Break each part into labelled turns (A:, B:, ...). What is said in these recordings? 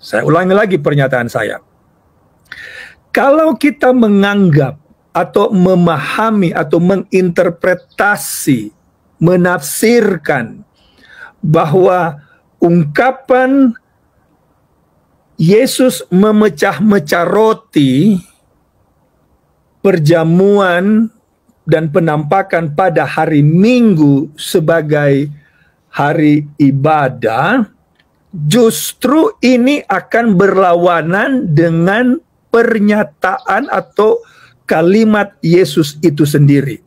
A: Saya ulangi lagi pernyataan saya. Kalau kita menganggap atau memahami atau menginterpretasi, menafsirkan bahwa ungkapan Yesus memecah-mecah roti, perjamuan dan penampakan pada hari Minggu sebagai hari ibadah, justru ini akan berlawanan dengan pernyataan atau kalimat Yesus itu sendiri.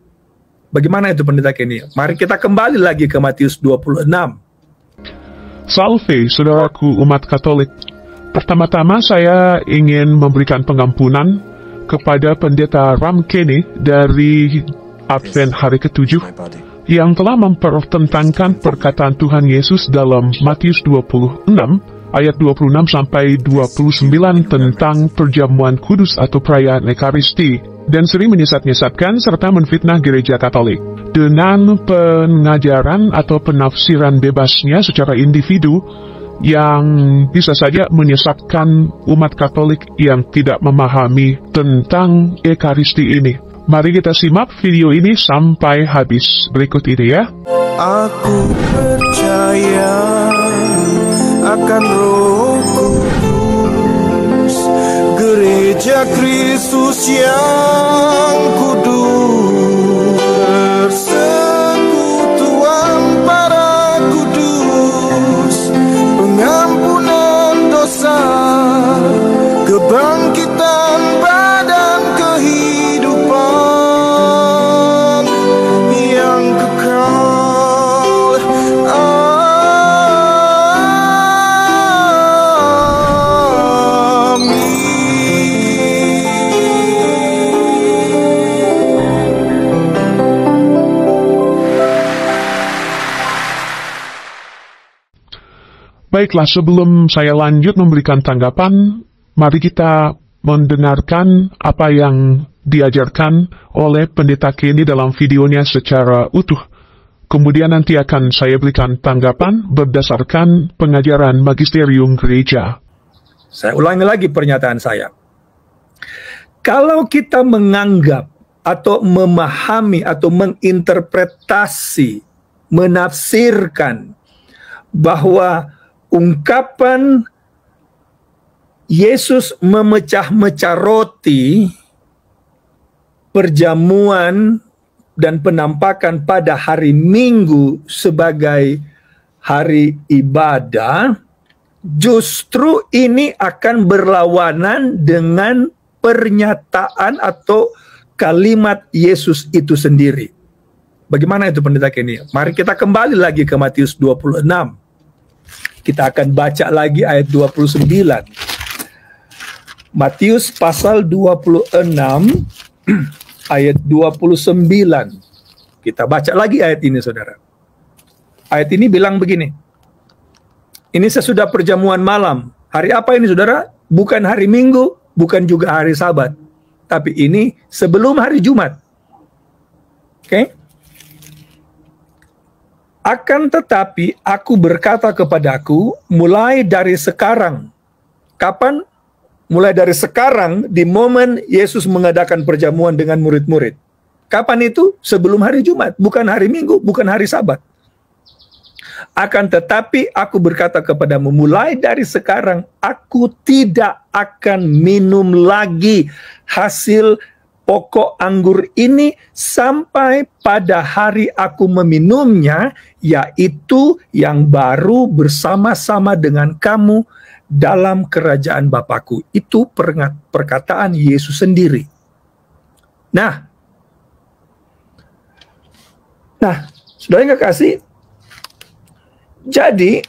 A: Bagaimana itu Pendeta Kenny? Mari kita kembali lagi ke Matius 26.
B: Salve, saudaraku umat Katolik. Pertama-tama saya ingin memberikan pengampunan kepada Pendeta Ram Kenny dari Advent hari ke-7 yang telah mempertentangkan perkataan Tuhan Yesus dalam Matius 26 ayat 26 sampai 29 tentang perjamuan kudus atau perayaan Ekaristi, dan sering menyesat-nyesatkan serta menfitnah gereja Katolik dengan pengajaran atau penafsiran bebasnya secara individu yang bisa saja menyesatkan umat Katolik yang tidak memahami tentang Ekaristi ini. Mari kita simak video ini sampai habis. Berikut ini ya.
C: Aku percaya akan Roh Kudus, Gereja Kristus yang kudus, persekutuan para kudus, pengampunan dosa, kebangkitan badan, kehidupan yang kekal.
B: Baiklah, sebelum saya lanjut memberikan tanggapan, mari kita mendengarkan apa yang diajarkan oleh Pendeta Kenny dalam videonya secara utuh. Kemudian nanti akan saya berikan tanggapan berdasarkan pengajaran magisterium gereja.
A: Saya ulangi lagi pernyataan saya. Kalau kita menganggap atau memahami atau menginterpretasi, menafsirkan bahwa ungkapan Yesus memecah-mecah roti, perjamuan dan penampakan pada hari Minggu sebagai hari ibadah, justru ini akan berlawanan dengan pernyataan atau kalimat Yesus itu sendiri. Bagaimana itu Pendeta Kenny? Mari kita kembali lagi ke Matius 26. Kita akan baca lagi ayat 29. Matius pasal 26 ayat 29. Kita baca lagi ayat ini, saudara. Ayat ini bilang begini. Ini sesudah perjamuan malam. Hari apa ini, saudara? Bukan hari Minggu, bukan juga hari Sabat. Tapi ini sebelum hari Jumat. Oke? Akan tetapi aku berkata kepadaku, mulai dari sekarang. Kapan? Mulai dari sekarang, di momen Yesus mengadakan perjamuan dengan murid-murid. Kapan itu? Sebelum hari Jumat, bukan hari Minggu, bukan hari Sabat. Akan tetapi aku berkata kepadamu, mulai dari sekarang, aku tidak akan minum lagi hasil pokok anggur ini sampai pada hari aku meminumnya, yaitu yang baru bersama-sama dengan kamu dalam kerajaan Bapakku. Itu perkataan Yesus sendiri. Nah, saudara yang kekasih, jadi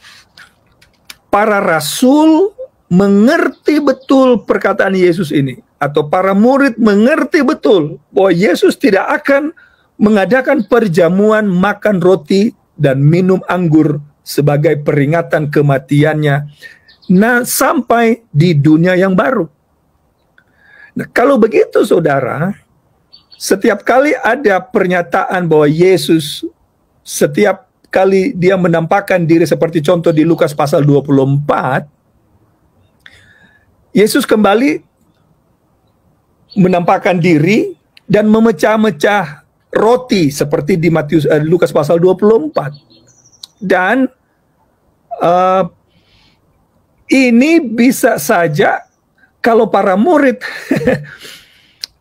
A: para rasul mengerti betul perkataan Yesus ini, atau para murid mengerti betul bahwa Yesus tidak akan mengadakan perjamuan makan roti dan minum anggur sebagai peringatan kematiannya sampai di dunia yang baru. Nah, kalau begitu saudara, setiap kali ada pernyataan bahwa Yesus, setiap kali dia menampakkan diri seperti contoh di Lukas pasal 24, Yesus kembali menampakkan diri dan memecah-mecah roti seperti di Lukas pasal 24. Dan ini bisa saja kalau para murid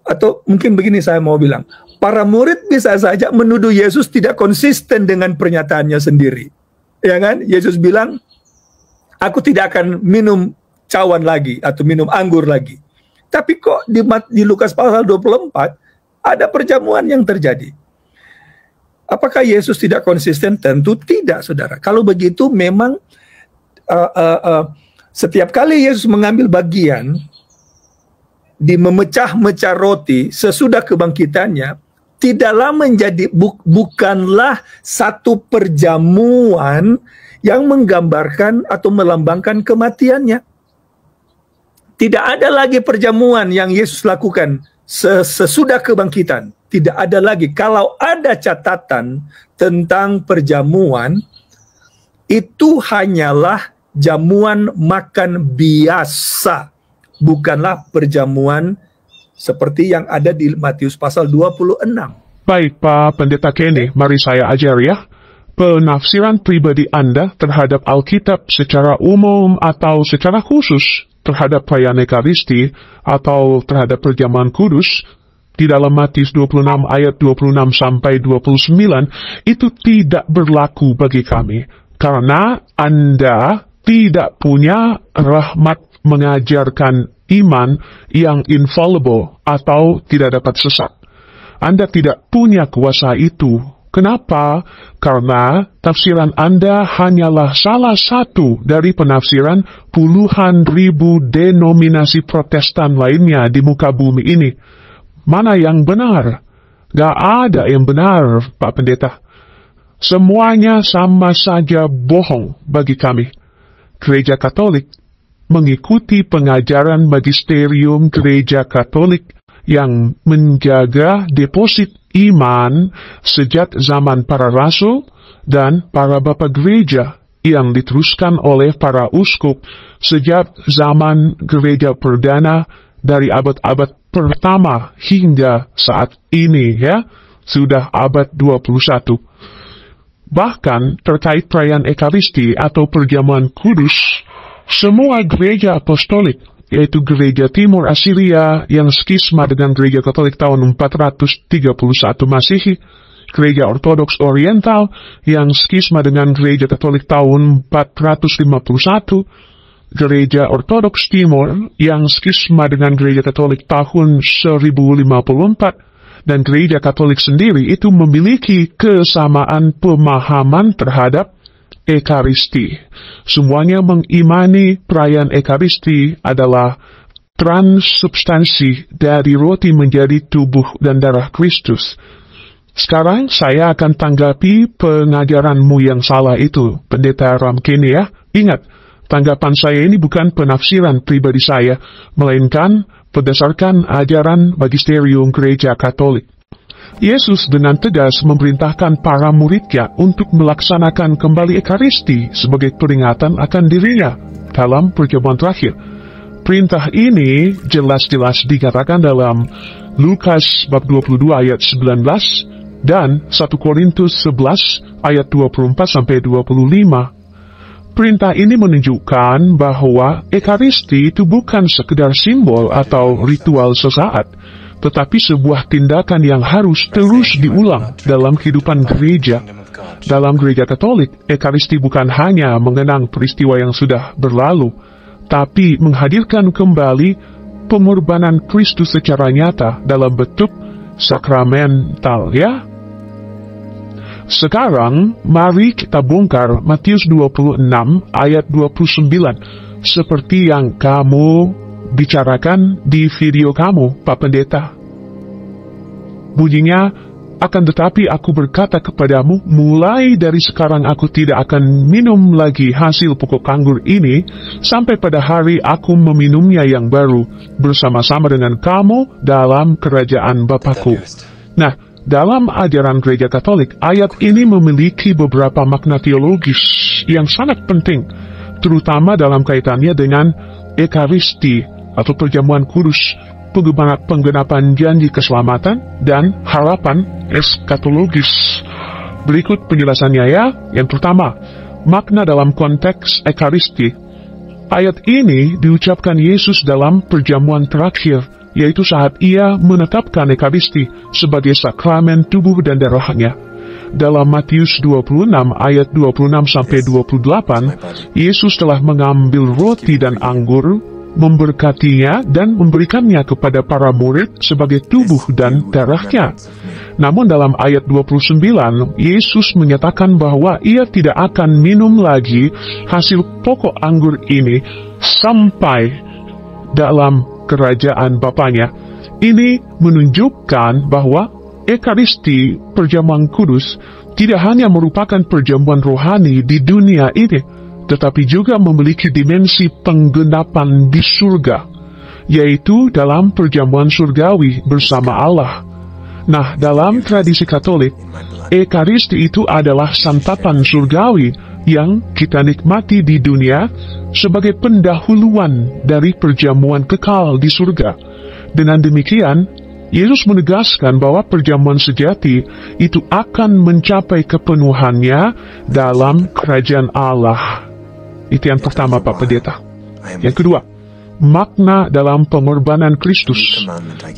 A: atau mungkin begini saya mau bilang, para murid bisa saja menuduh Yesus tidak konsisten dengan pernyataannya sendiri. Ya kan? Yesus bilang, aku tidak akan minum cawan lagi atau minum anggur lagi. Tapi kok di Lukas pasal 24 ada perjamuan yang terjadi. Apakah Yesus tidak konsisten? Tentu tidak, saudara. Kalau begitu memang setiap kali Yesus mengambil bagian di memecah-mecah roti sesudah kebangkitannya, tidaklah menjadi bukanlah satu perjamuan yang menggambarkan atau melambangkan kematiannya. Tidak ada lagi perjamuan yang Yesus lakukan sesudah kebangkitan. Tidak ada lagi. Kalau ada catatan tentang perjamuan, itu hanyalah jamuan makan biasa, bukanlah perjamuan seperti yang ada di Matius pasal 26.
B: Baik, Pak Pendeta Kenny, mari saya ajar ya. Penafsiran pribadi Anda terhadap Alkitab secara umum atau secara khusus terhadap perayaan Ekaristi atau terhadap perjamuan kudus di dalam Matius 26 ayat 26 sampai 29 itu tidak berlaku bagi kami. Karena Anda tidak punya rahmat mengajarkan iman yang infallible atau tidak dapat sesat. Anda tidak punya kuasa itu. Kenapa? Karena tafsiran Anda hanyalah salah satu dari penafsiran puluhan ribu denominasi Protestan lainnya di muka bumi ini. Mana yang benar? Gak ada yang benar, Pak Pendeta. Semuanya sama saja bohong bagi kami. Gereja Katolik mengikuti pengajaran magisterium Gereja Katolik yang menjaga deposit iman sejak zaman para rasul dan para bapak gereja yang diteruskan oleh para uskup sejak zaman gereja perdana dari abad-abad pertama hingga saat ini, ya, sudah abad 21. Bahkan terkait perayaan Ekaristi atau perjamuan kudus, semua gereja apostolik, yaitu gereja Timur Asiria yang skisma dengan gereja Katolik tahun 431 Masehi, gereja Ortodoks Oriental yang skisma dengan gereja Katolik tahun 451, gereja Ortodoks Timur yang skisma dengan gereja Katolik tahun 1054, dan gereja Katolik sendiri itu memiliki kesamaan pemahaman terhadap Ekaristi. Semuanya mengimani perayaan Ekaristi adalah transubstansi dari roti menjadi tubuh dan darah Kristus. Sekarang saya akan tanggapi pengajaranmu yang salah itu, Pendeta Ram Kenny, ya. Ingat, tanggapan saya ini bukan penafsiran pribadi saya, melainkan berdasarkan ajaran magisterium Gereja Katolik. Yesus dengan tegas memerintahkan para muridnya untuk melaksanakan kembali Ekaristi sebagai peringatan akan dirinya dalam perjamuan terakhir. Perintah ini jelas-jelas dikatakan dalam Lukas bab 22 ayat 19 dan 1 Korintus 11 ayat 24-25. Perintah ini menunjukkan bahwa Ekaristi itu bukan sekedar simbol atau ritual sesaat, tetapi sebuah tindakan yang harus terus diulang dalam kehidupan gereja. Dalam gereja Katolik, Ekaristi bukan hanya mengenang peristiwa yang sudah berlalu, tapi menghadirkan kembali pengorbanan Kristus secara nyata dalam bentuk sakramental, ya. Sekarang, mari kita bongkar Matius 26 ayat 29, seperti yang kamu bicarakan di video kamu, Pak Pendeta. Bunyinya, akan tetapi aku berkata kepadamu, mulai dari sekarang aku tidak akan minum lagi hasil pokok anggur ini, sampai pada hari aku meminumnya yang baru, bersama-sama dengan kamu dalam kerajaan Bapakku. Nah, dalam ajaran Gereja Katolik, ayat ini memiliki beberapa makna teologis yang sangat penting, terutama dalam kaitannya dengan Ekaristi atau perjamuan kudus, penggenapan janji keselamatan, dan harapan eskatologis. Berikut penjelasannya ya. Yang pertama, makna dalam konteks Ekaristi. Ayat ini diucapkan Yesus dalam perjamuan terakhir, yaitu saat ia menetapkan Ekaristi sebagai sakramen tubuh dan darahnya. Dalam Matius 26 ayat 26-28, Yesus telah mengambil roti dan anggur, memberkatinya dan memberikannya kepada para murid sebagai tubuh dan darahnya. Namun dalam ayat 29, Yesus menyatakan bahwa ia tidak akan minum lagi hasil pokok anggur ini sampai dalam kerajaan Bapanya. Ini menunjukkan bahwa Ekaristi, perjamuan kudus, tidak hanya merupakan perjamuan rohani di dunia ini, tetapi juga memiliki dimensi penggenapan di surga, yaitu dalam perjamuan surgawi bersama Allah. Nah, dalam tradisi Katolik, Ekaristi itu adalah santapan surgawi yang kita nikmati di dunia sebagai pendahuluan dari perjamuan kekal di surga. Dengan demikian, Yesus menegaskan bahwa perjamuan sejati itu akan mencapai kepenuhannya dalam kerajaan Allah. Itu yang pertama, Pak Pendeta. Yang kedua, makna dalam pengorbanan Kristus.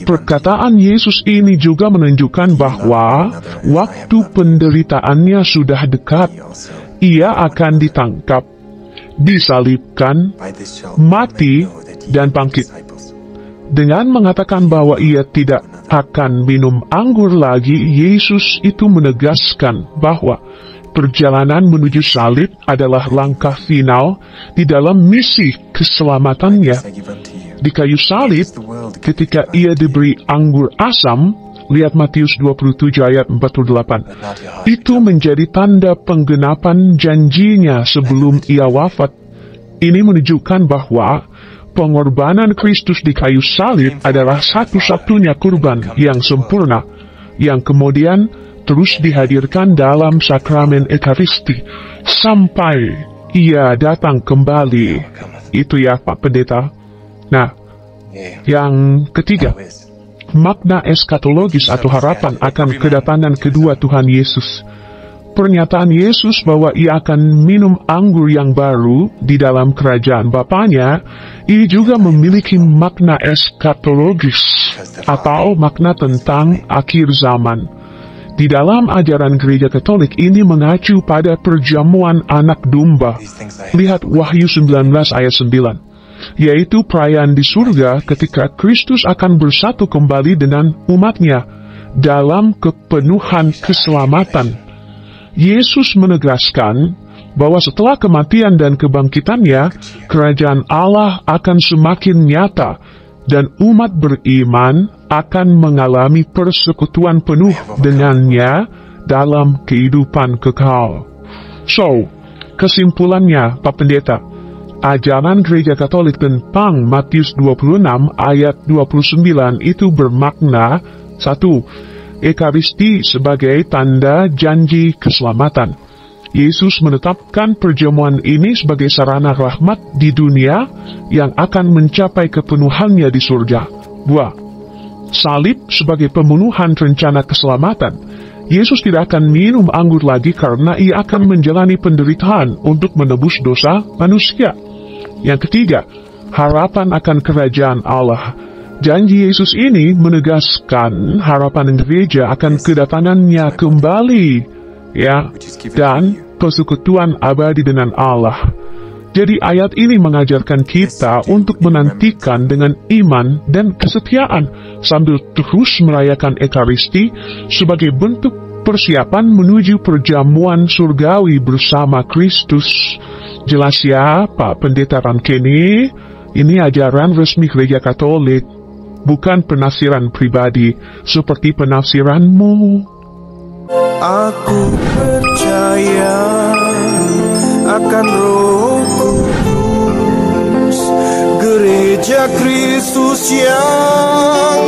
B: Perkataan Yesus ini juga menunjukkan bahwa waktu penderitaannya sudah dekat. Ia akan ditangkap, disalibkan, mati, dan bangkit. Dengan mengatakan bahwa ia tidak akan minum anggur lagi, Yesus itu menegaskan bahwa perjalanan menuju salib adalah langkah final di dalam misi keselamatannya. Di kayu salib, ketika ia diberi anggur asam, lihat Matius 27 ayat 48, itu menjadi tanda penggenapan janjinya sebelum ia wafat. Ini menunjukkan bahwa pengorbanan Kristus di kayu salib adalah satu-satunya kurban yang sempurna, yang kemudian terus dihadirkan dalam sakramen Ekaristi sampai ia datang kembali. Itu ya, Pak Pendeta. Nah, yang ketiga, makna eskatologis atau harapan akan kedatangan kedua Tuhan Yesus. Pernyataan Yesus bahwa ia akan minum anggur yang baru di dalam kerajaan Bapanya, ini juga memiliki makna eskatologis atau makna tentang akhir zaman. Di dalam ajaran Gereja Katolik ini mengacu pada perjamuan anak domba. Lihat Wahyu 19 ayat 9, yaitu perayaan di surga ketika Kristus akan bersatu kembali dengan umatnya dalam kepenuhan keselamatan. Yesus menegaskan bahwa setelah kematian dan kebangkitannya, kerajaan Allah akan semakin nyata dan umat beriman akan mengalami persekutuan penuh dengannya dalam kehidupan kekal. So, kesimpulannya, Pak Pendeta, ajaran Gereja Katolik tentang Matius 26 ayat 29 itu bermakna, 1. Ekaristi sebagai tanda janji keselamatan. Yesus menetapkan perjamuan ini sebagai sarana rahmat di dunia yang akan mencapai kepenuhannya di surga. 2. Salib sebagai pemenuhan rencana keselamatan. Yesus tidak akan minum anggur lagi karena ia akan menjalani penderitaan untuk menebus dosa manusia. Yang ketiga, harapan akan kerajaan Allah. Janji Yesus ini menegaskan harapan gereja akan kedatangannya kembali, ya, dan persekutuan abadi dengan Allah. Jadi ayat ini mengajarkan kita untuk menantikan dengan iman dan kesetiaan sambil terus merayakan Ekaristi sebagai bentuk persiapan menuju perjamuan surgawi bersama Kristus. Jelas ya, Pak Pendeta Ramkeni, ini ajaran resmi Gereja Katolik, bukan penafsiran pribadi seperti penafsiranmu.
C: Aku percaya akan Roh Kudus, Gereja Kristus yang